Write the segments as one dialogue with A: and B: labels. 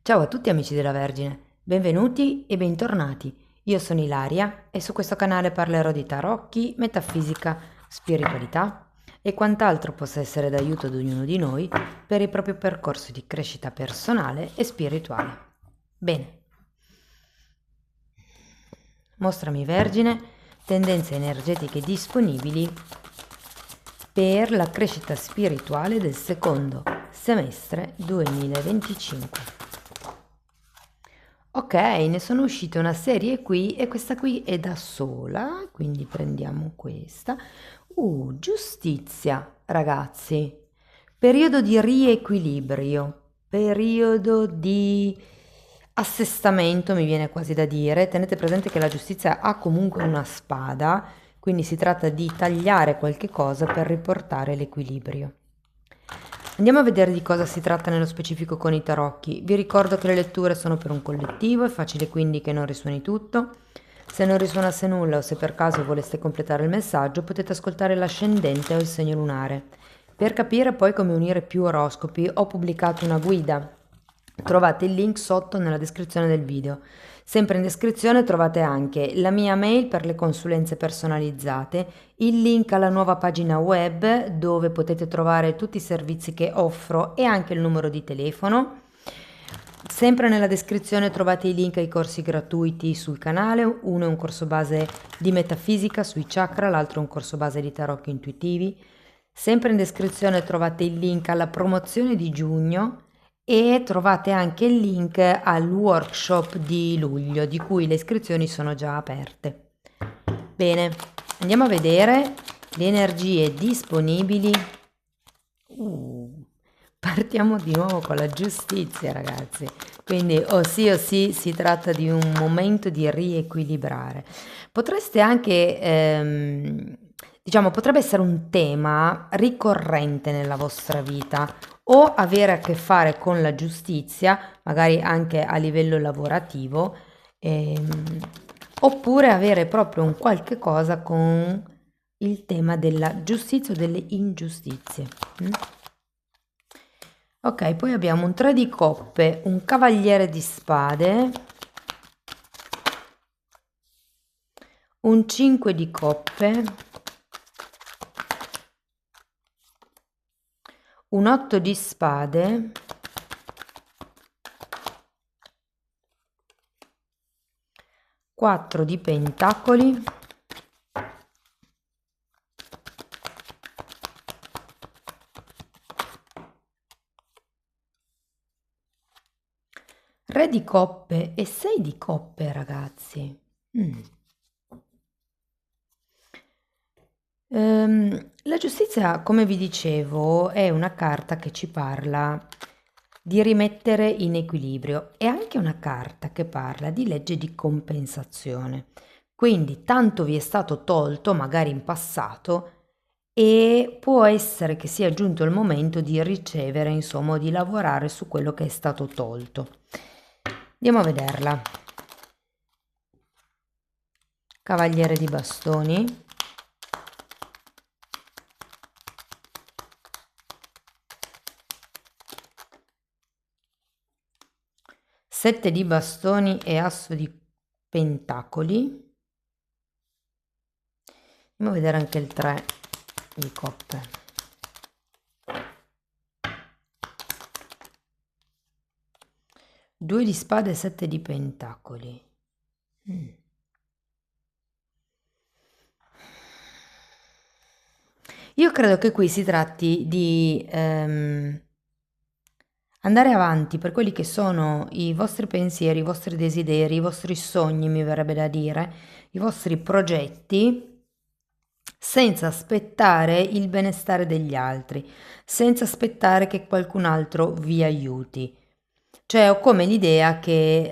A: Ciao a tutti amici della Vergine, benvenuti e bentornati. Io sono Ilaria e su questo canale parlerò di tarocchi, metafisica, spiritualità e quant'altro possa essere d'aiuto ad ognuno di noi per il proprio percorso di crescita personale e spirituale. Bene, mostrami Vergine, tendenze energetiche disponibili per la crescita spirituale del secondo semestre 2025. Ok, ne sono uscite una serie qui e questa qui è da sola, quindi prendiamo questa. Giustizia, ragazzi. Periodo di riequilibrio, periodo di assestamento, mi viene quasi da dire. Tenete presente che la giustizia ha comunque una spada, quindi si tratta di tagliare qualche cosa per riportare l'equilibrio. Andiamo a vedere di cosa si tratta nello specifico con i tarocchi. Vi ricordo che le letture sono per un collettivo, è facile quindi che non risuoni tutto. Se non risuonasse nulla o se per caso voleste completare il messaggio, potete ascoltare l'ascendente o il segno lunare. Per capire poi come unire più oroscopi, ho pubblicato una guida. Trovate il link sotto nella descrizione del video. Sempre in descrizione trovate anche la mia mail per le consulenze personalizzate, il link alla nuova pagina web dove potete trovare tutti i servizi che offro e anche il numero di telefono. Sempre nella descrizione trovate i link ai corsi gratuiti sul canale, uno è un corso base di metafisica sui chakra, l'altro è un corso base di tarocchi intuitivi. Sempre in descrizione trovate il link alla promozione di giugno e trovate anche il link al workshop di luglio, di cui le iscrizioni sono già aperte. Bene, andiamo a vedere le energie disponibili. Partiamo di nuovo con la giustizia, ragazzi. Quindi o sì si tratta di un momento di riequilibrare. Potreste anche, diciamo, potrebbe essere un tema ricorrente nella vostra vita o avere a che fare con la giustizia, magari anche a livello lavorativo, ehm, oppure avere proprio un qualche cosa con il tema della giustizia o delle ingiustizie. Ok, poi abbiamo un 3 di coppe, un cavaliere di spade, un 5 di coppe, un 8 di spade, quattro di pentacoli, re di coppe e 6 di coppe, ragazzi. La giustizia, come vi dicevo, è una carta che ci parla di rimettere in equilibrio. È anche una carta che parla di legge di compensazione. Quindi tanto vi è stato tolto, magari in passato, e può essere che sia giunto il momento di ricevere, insomma, di lavorare su quello che è stato tolto. Andiamo a vederla. Cavaliere di bastoni. Sette di bastoni e asso di pentacoli. Andiamo a vedere anche il 3 di coppe. Due di spade e 7 di pentacoli. Io credo che qui si tratti di andare avanti per quelli che sono i vostri pensieri, i vostri desideri, i vostri sogni, mi verrebbe da dire, i vostri progetti, senza aspettare il benestare degli altri, senza aspettare che qualcun altro vi aiuti. Cioè ho come l'idea che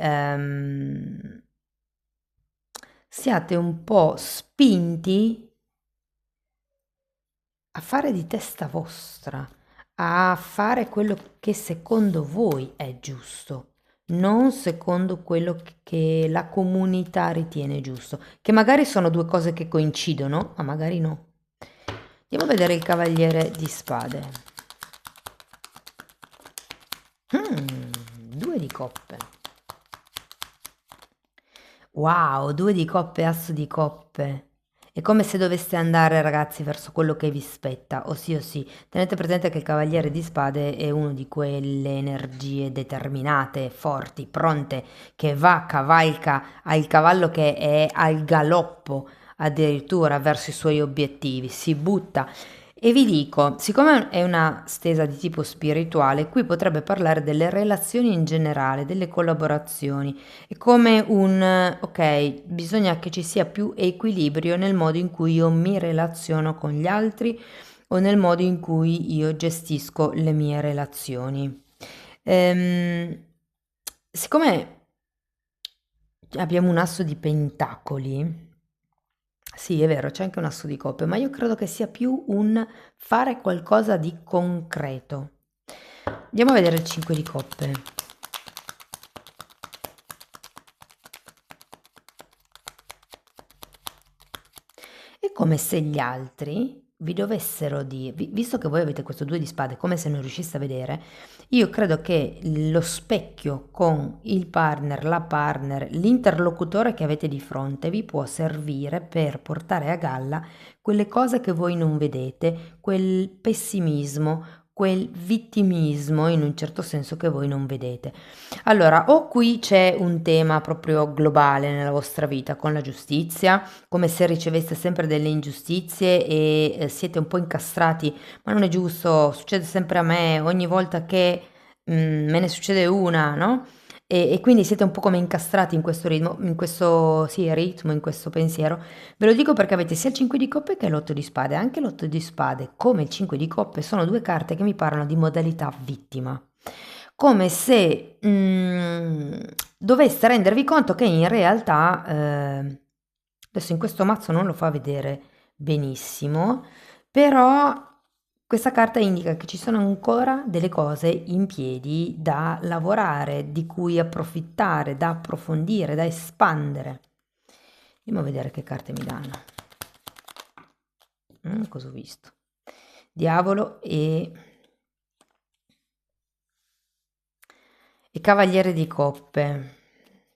A: siate un po' spinti a fare di testa vostra, a fare quello che secondo voi è giusto, non secondo quello che la comunità ritiene giusto, che magari sono due cose che coincidono, ma magari no. Andiamo a vedere il cavaliere di spade. 2 2 di coppe. Wow, 2 di coppe, asso di coppe. È come se doveste andare, ragazzi, verso quello che vi spetta, o sì. Tenete presente che il Cavaliere di Spade è uno di quelle energie determinate, forti, pronte, che va, cavalca, ha il cavallo che è al galoppo addirittura verso i suoi obiettivi, si butta. E vi dico, siccome è una stesa di tipo spirituale, qui potrebbe parlare delle relazioni in generale, delle collaborazioni. È come ok, bisogna che ci sia più equilibrio nel modo in cui io mi relaziono con gli altri o nel modo in cui io gestisco le mie relazioni. Siccome abbiamo un asso di pentacoli, sì, è vero, c'è anche un asso di coppe, ma io credo che sia più un fare qualcosa di concreto. Andiamo a vedere il 5 di coppe. È come se gli altri vi dovessero dire, visto che voi avete questo 2 di spade, come se non riusciste a vedere, io credo che lo specchio con il partner, la partner, l'interlocutore che avete di fronte vi può servire per portare a galla quelle cose che voi non vedete, quel pessimismo, quel vittimismo in un certo senso che voi non vedete. Allora, o qui c'è un tema proprio globale nella vostra vita con la giustizia, come se riceveste sempre delle ingiustizie e siete un po' incastrati, ma non è giusto, succede sempre a me, ogni volta che me ne succede una, no? E quindi siete un po' come incastrati in questo ritmo, in questo sì, ritmo, in questo pensiero. Ve lo dico perché avete sia il 5 di coppe che l'8 di spade. Anche l'8 di spade, come il 5 di coppe, sono due carte che mi parlano di modalità vittima. Come se doveste rendervi conto che in realtà, adesso in questo mazzo non lo fa vedere benissimo, però questa carta indica che ci sono ancora delle cose in piedi da lavorare, di cui approfittare, da approfondire, da espandere. Andiamo a vedere che carte mi danno. Cosa ho visto? Diavolo e Cavaliere di coppe.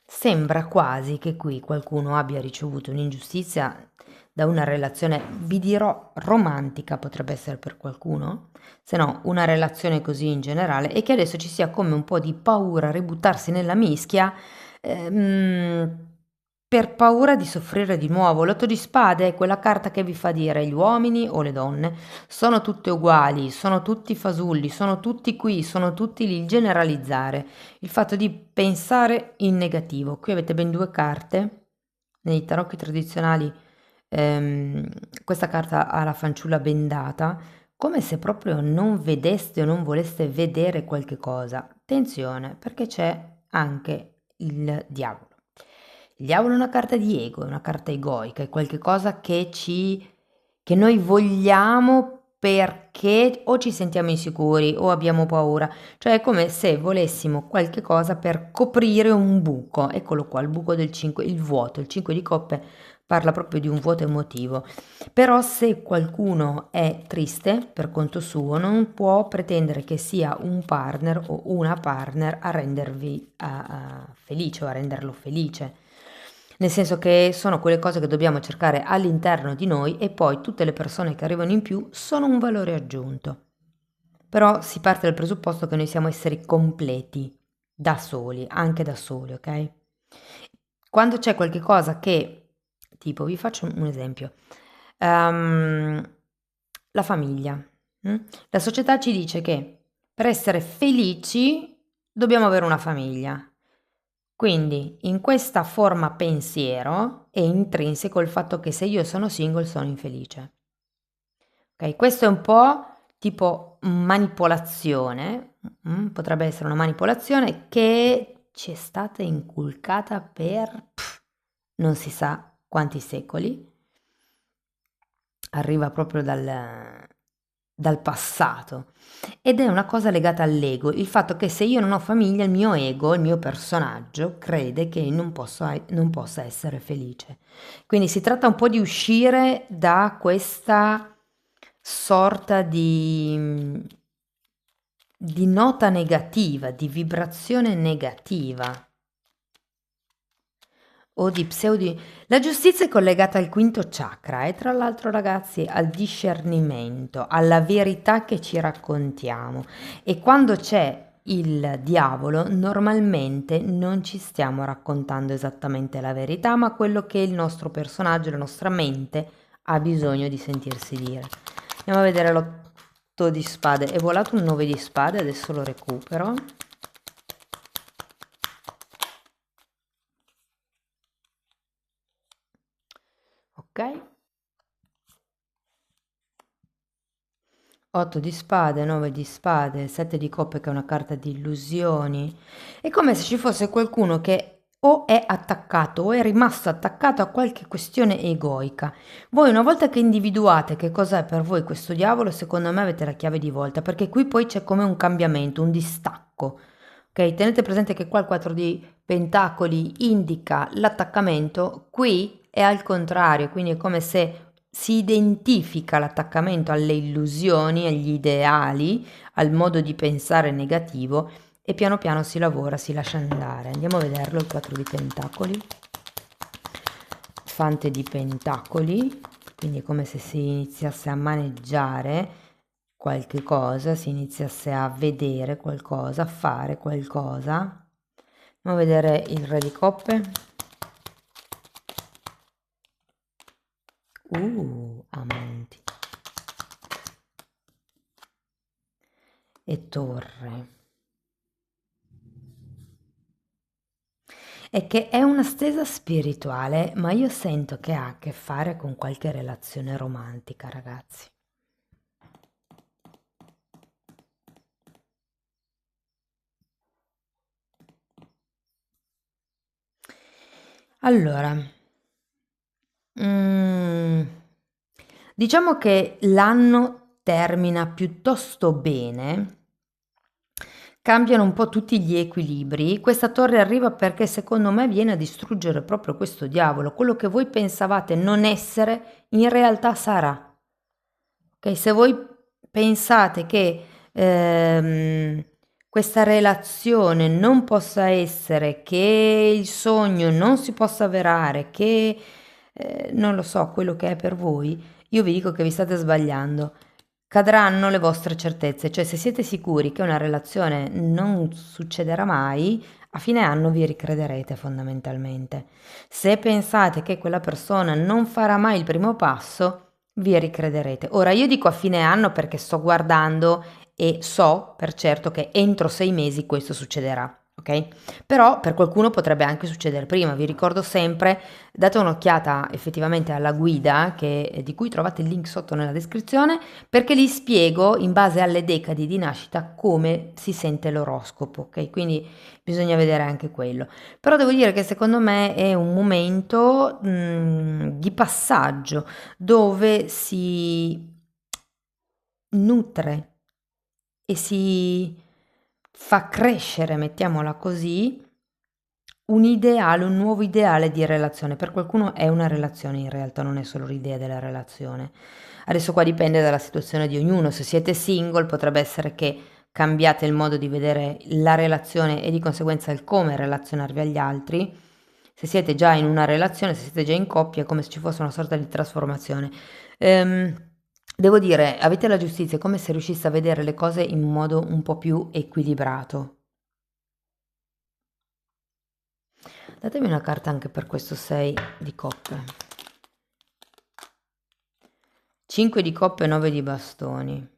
A: Sembra quasi che qui qualcuno abbia ricevuto un'ingiustizia da una relazione, vi dirò, romantica potrebbe essere per qualcuno, se no una relazione così in generale, e che adesso ci sia come un po' di paura a ributtarsi nella mischia per paura di soffrire di nuovo. L'otto di spade è quella carta che vi fa dire gli uomini o le donne sono tutte uguali, sono tutti fasulli, sono tutti qui, sono tutti lì, il generalizzare, il fatto di pensare in negativo. Qui avete ben due carte, nei tarocchi tradizionali questa carta ha la fanciulla bendata, come se proprio non vedeste o non voleste vedere qualche cosa. Attenzione, perché c'è anche il diavolo. Il diavolo è una carta di ego, è una carta egoica, è qualche cosa che noi vogliamo perché o ci sentiamo insicuri o abbiamo paura, cioè è come se volessimo qualche cosa per coprire un buco. Eccolo qua, il buco del 5, il vuoto, il 5 di coppe parla proprio di un vuoto emotivo. Però se qualcuno è triste per conto suo, non può pretendere che sia un partner o una partner a rendervi felice o a renderlo felice. Nel senso che sono quelle cose che dobbiamo cercare all'interno di noi e poi tutte le persone che arrivano in più sono un valore aggiunto. Però si parte dal presupposto che noi siamo esseri completi, da soli, anche da soli, ok? Quando c'è qualche cosa che, tipo, vi faccio un esempio, la famiglia. La società ci dice che per essere felici dobbiamo avere una famiglia. Quindi in questa forma pensiero è intrinseco il fatto che se io sono single sono infelice. Ok, questo è un po' tipo manipolazione, potrebbe essere una manipolazione che ci è stata inculcata per non si sa quanti secoli, arriva proprio dal passato ed è una cosa legata all'ego, il fatto che se io non ho famiglia il mio ego, il mio personaggio crede che non possa essere felice. Quindi si tratta un po' di uscire da questa sorta di di nota negativa, di vibrazione negativa o di pseudi. La giustizia è collegata al quinto chakra e tra l'altro ragazzi al discernimento, alla verità che ci raccontiamo, e quando c'è il diavolo normalmente non ci stiamo raccontando esattamente la verità, ma quello che il nostro personaggio, la nostra mente ha bisogno di sentirsi dire. Andiamo a vedere l'8 di spade. È volato un 9 di spade, adesso lo recupero. Ok. 8 di spade, 9 di spade, 7 di coppe che è una carta di illusioni. È come se ci fosse qualcuno che o è attaccato o è rimasto attaccato a qualche questione egoica. Voi una volta che individuate che cos'è per voi questo diavolo, secondo me avete la chiave di volta, perché qui poi c'è come un cambiamento, un distacco. Ok, tenete presente che qua il 4 di pentacoli indica l'attaccamento, qui è al contrario, quindi è come se si identifica l'attaccamento alle illusioni, agli ideali, al modo di pensare negativo e piano piano si lavora, si lascia andare. Andiamo a vederlo, il 4 di pentacoli, fante di pentacoli, quindi è come se si iniziasse a maneggiare qualche cosa, si iniziasse a vedere qualcosa, a fare qualcosa. Andiamo a vedere il re di coppe. Amanti. E torre. È che è una stesa spirituale, ma io sento che ha a che fare con qualche relazione romantica, ragazzi. Allora, diciamo che l'anno termina piuttosto bene. Cambiano un po' tutti gli equilibri. Questa torre arriva perché secondo me viene a distruggere proprio questo diavolo. Quello che voi pensavate non essere, in realtà sarà. Ok, se voi pensate che questa relazione non possa essere, che il sogno non si possa avverare, che non lo so, quello che è per voi, io vi dico che vi state sbagliando. Cadranno le vostre certezze, cioè se siete sicuri che una relazione non succederà mai, a fine anno vi ricrederete fondamentalmente. Se pensate che quella persona non farà mai il primo passo, vi ricrederete. Ora io dico a fine anno perché sto guardando e so per certo che entro 6 mesi questo succederà. Ok? Però per qualcuno potrebbe anche succedere prima. Vi ricordo sempre, date un'occhiata effettivamente alla guida di cui trovate il link sotto nella descrizione, perché lì spiego in base alle decadi di nascita come si sente l'oroscopo. Ok? Quindi bisogna vedere anche quello. Però devo dire che secondo me è un momento di passaggio dove si nutre e si fa crescere, mettiamola così, un ideale, un nuovo ideale di relazione. Per qualcuno è una relazione, in realtà non è solo l'idea della relazione. Adesso qua dipende dalla situazione di ognuno. Se siete single potrebbe essere che cambiate il modo di vedere la relazione e di conseguenza il come relazionarvi agli altri. Se siete già in una relazione, se siete già in coppia, è come se ci fosse una sorta di trasformazione. Devo dire, avete la giustizia, è come se riuscisse a vedere le cose in modo un po' più equilibrato. Datemi una carta anche per questo 6 di coppe. 5 di coppe e 9 di bastoni.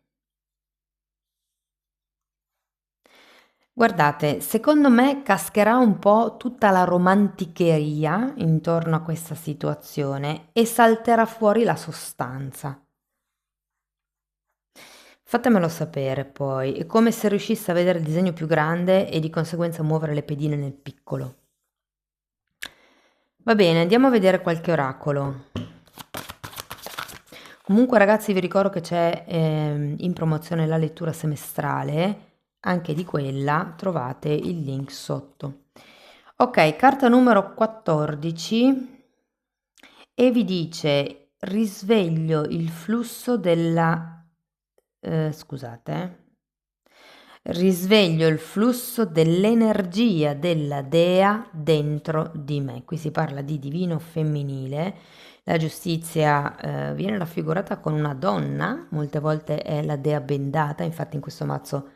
A: Guardate, secondo me cascherà un po' tutta la romanticheria intorno a questa situazione e salterà fuori la sostanza. Fatemelo sapere poi, è come se riuscisse a vedere il disegno più grande e di conseguenza muovere le pedine nel piccolo. Va bene, andiamo a vedere qualche oracolo. Comunque ragazzi vi ricordo che c'è in promozione la lettura semestrale, anche di quella trovate il link sotto. Ok, carta numero 14 e vi dice risveglio il flusso della... scusate, risveglio il flusso dell'energia della dea dentro di me. Qui si parla di divino femminile. La giustizia viene raffigurata con una donna, molte volte è la dea bendata, infatti in questo mazzo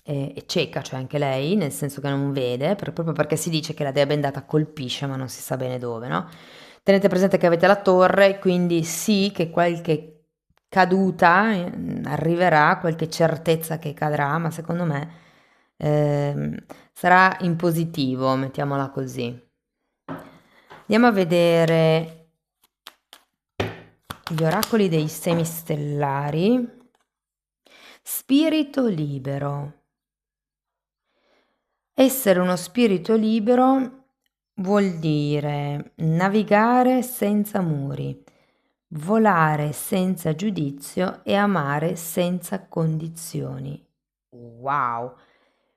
A: è cieca, cioè anche lei, nel senso che non vede, proprio perché si dice che la dea bendata colpisce, ma non si sa bene dove, no? Tenete presente che avete la torre, quindi sì che qualche caduta arriverà, qualche certezza che cadrà, ma secondo me sarà in positivo, mettiamola così. Andiamo a vedere gli oracoli dei semistellari. Spirito libero. Essere uno spirito libero vuol dire navigare senza muri, volare senza giudizio e amare senza condizioni. Wow!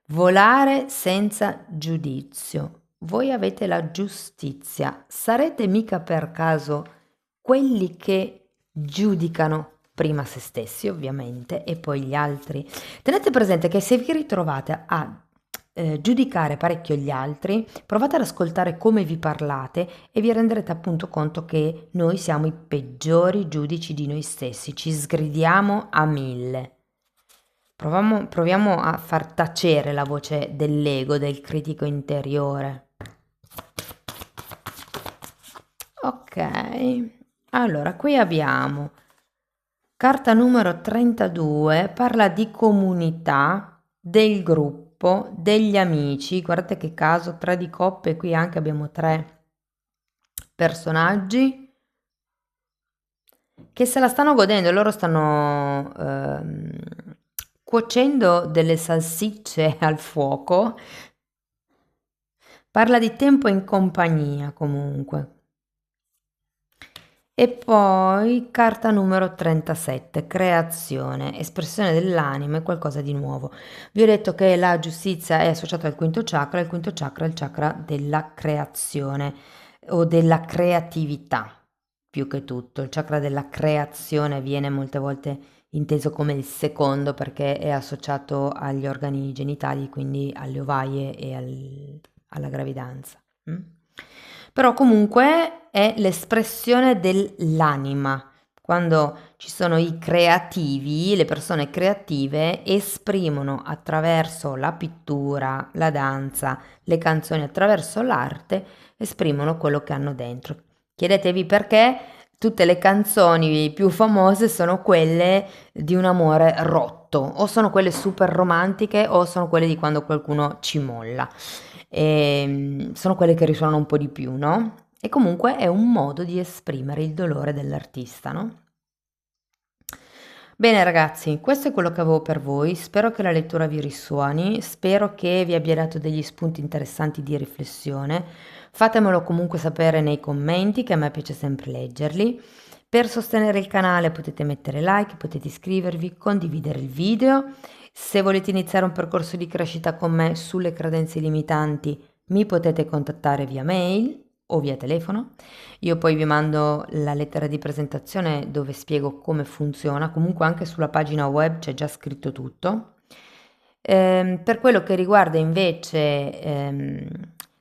A: Volare senza giudizio. Voi avete la giustizia. Sarete mica per caso quelli che giudicano prima se stessi, ovviamente, e poi gli altri. Tenete presente che se vi ritrovate a giudicare parecchio gli altri, provate ad ascoltare come vi parlate e vi renderete appunto conto che noi siamo i peggiori giudici di noi stessi, ci sgridiamo a 1000. Proviamo a far tacere la voce dell'ego, del critico interiore. Ok, allora qui abbiamo carta numero 32, parla di comunità, del gruppo, degli amici. Guardate che caso, 3 di coppe, qui anche abbiamo 3 personaggi che se la stanno godendo, loro stanno cuocendo delle salsicce al fuoco. Parla di tempo in compagnia comunque. E poi carta numero 37, creazione, espressione dell'anima e qualcosa di nuovo. Vi ho detto che la giustizia è associata al quinto chakra, il quinto chakra è il chakra della creazione o della creatività, più che tutto. Il chakra della creazione viene molte volte inteso come il secondo perché è associato agli organi genitali, quindi alle ovaie e alla gravidanza. Però comunque è l'espressione dell'anima. Quando ci sono i creativi, le persone creative esprimono attraverso la pittura, la danza, le canzoni, attraverso l'arte, esprimono quello che hanno dentro. Chiedetevi perché tutte le canzoni più famose sono quelle di un amore rotto, o sono quelle super romantiche o sono quelle di quando qualcuno ci molla. Sono quelle che risuonano un po' di più, no? E comunque è un modo di esprimere il dolore dell'artista, no? Bene ragazzi, questo è quello che avevo per voi, spero che la lettura vi risuoni, spero che vi abbia dato degli spunti interessanti di riflessione, fatemelo comunque sapere nei commenti che a me piace sempre leggerli. Per sostenere il canale potete mettere like, potete iscrivervi, condividere il video. Se volete iniziare un percorso di crescita con me sulle credenze limitanti, mi potete contattare via mail o via telefono. Io poi vi mando la lettera di presentazione dove spiego come funziona, comunque anche sulla pagina web c'è già scritto tutto. Per quello che riguarda invece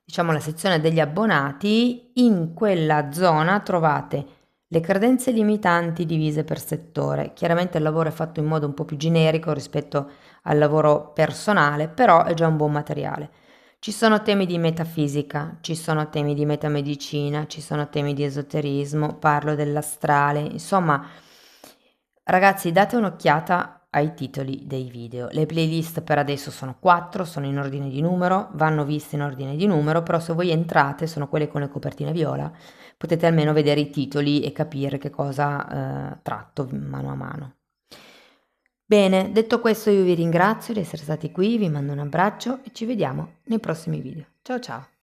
A: diciamo la sezione degli abbonati, in quella zona trovate le credenze limitanti divise per settore. Chiaramente il lavoro è fatto in modo un po' più generico rispetto al lavoro personale, però è già un buon materiale. Ci sono temi di metafisica, ci sono temi di metamedicina, ci sono temi di esoterismo, parlo dell'astrale, insomma, ragazzi, date un'occhiata ai titoli dei video. Le playlist per adesso sono 4, sono in ordine di numero, vanno viste in ordine di numero, però se voi entrate, sono quelle con le copertine viola, potete almeno vedere i titoli e capire che cosa tratto mano a mano. Bene, detto questo io vi ringrazio di essere stati qui, vi mando un abbraccio e ci vediamo nei prossimi video. Ciao ciao!